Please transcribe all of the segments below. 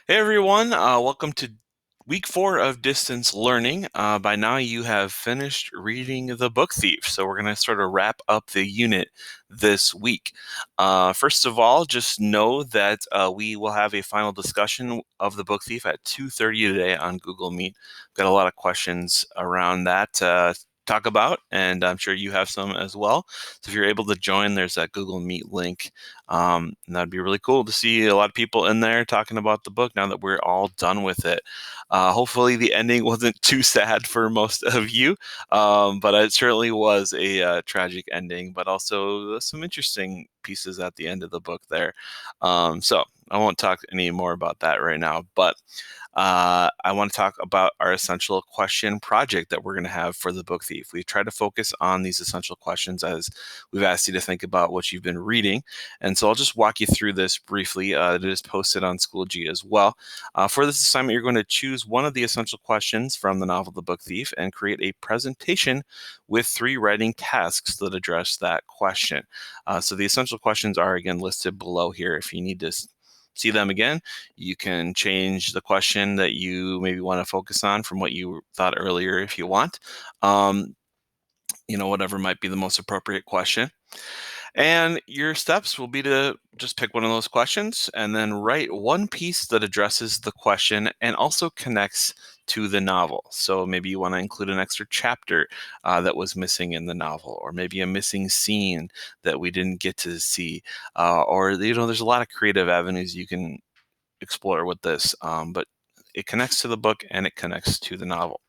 Hey everyone, welcome to week 4 of distance learning. By now, you have finished reading The Book Thief, so we're going to sort of wrap up the unit this week. First of all, just know that we will have a final discussion of The Book Thief at 2:30 today on Google Meet. Got a lot of questions around that to talk about, and I'm sure you have some as well. So if you're able to join, there's that Google Meet link. And that'd be really cool to see a lot of people in there talking about the book now that we're all done with it. Hopefully, the ending wasn't too sad for most of you, but it certainly was a tragic ending, but also some interesting pieces at the end of the book there. So I won't talk any more about that right now, but I want to talk about our essential question project that we're going to have for the Book Thief. We try to focus on these essential questions as we've asked you to think about what you've been reading. And so I'll just walk you through this briefly. It is posted on Schoology as well. For this assignment, you're going to choose one of the essential questions from the novel The Book Thief and create a presentation with 3 writing tasks that address that question. So the essential questions are, again, listed below here. If you need to see them again, you can change the question that you maybe want to focus on from what you thought earlier if you want. Whatever might be the most appropriate question. And your steps will be to just pick one of those questions and then write one piece that addresses the question and also connects to the novel. So maybe you want to include an extra chapter that was missing in the novel, or maybe a missing scene that we didn't get to see, or there's a lot of creative avenues you can explore with this, but it connects to the book and it connects to the novel.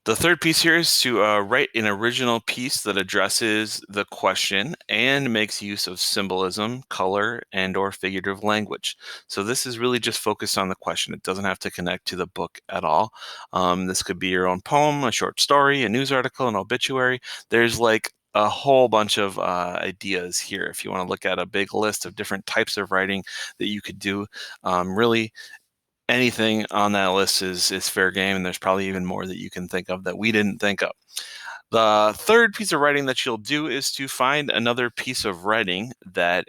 The third piece here is to write an original piece that addresses the question and makes use of symbolism, color, and or figurative language. So this is really just focused on the question. It doesn't have to connect to the book at all. This could be your own poem, a short story, a news article, an obituary. There's like a whole bunch of ideas here. If you want to look at a big list of different types of writing that you could do, really anything on that list is fair game, and there's probably even more that you can think of that we didn't think of. The third piece of writing that you'll do is to find another piece of writing that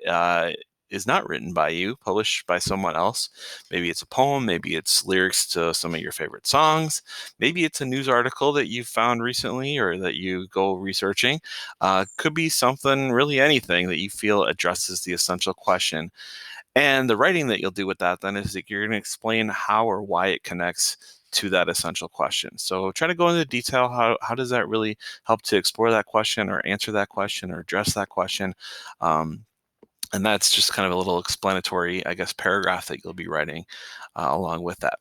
is not written by you, published by someone else. Maybe it's a poem, maybe it's lyrics to some of your favorite songs, maybe it's a news article that you found recently or that you go researching. Could be something, really anything that you feel addresses the essential question. And the writing that you'll do with that then is that you're going to explain how or why it connects to that essential question. So try to go into detail. How does that really help to explore that question or answer that question or address that question? And that's just kind of a little explanatory, I guess, paragraph that you'll be writing along with that.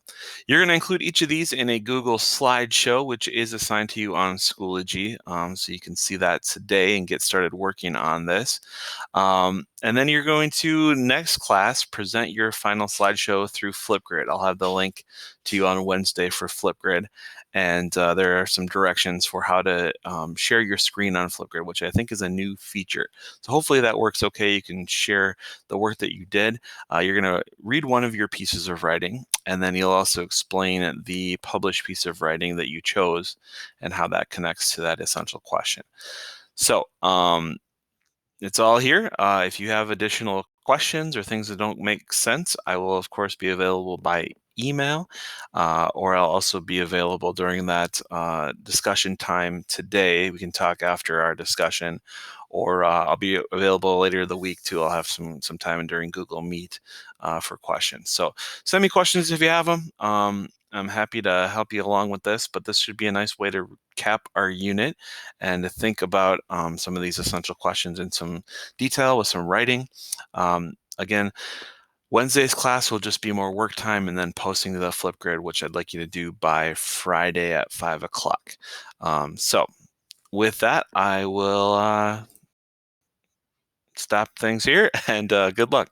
You're going to include each of these in a Google slideshow, which is assigned to you on Schoology. So you can see that today and get started working on this. And then you're going to, next class, present your final slideshow through Flipgrid. I'll have the link to you on Wednesday for Flipgrid. And there are some directions for how to share your screen on Flipgrid, which I think is a new feature. So hopefully that works okay. You can share the work that you did. You're going to read one of your pieces of writing, and then you'll also explain the published piece of writing that you chose and how that connects to that essential question. So it's all here. If you have additional questions or things that don't make sense, I will, of course, be available by email, or I'll also be available during that discussion time today. We can talk after our discussion, or I'll be available later in the week too. I'll have some time during Google Meet for questions. So send me questions if you have them. I'm happy to help you along with this, but this should be a nice way to cap our unit and to think about some of these essential questions in some detail with some writing. Again, Wednesday's class will just be more work time and then posting to the Flipgrid, which I'd like you to do by Friday at 5 o'clock. So with that, I will stop things here and good luck.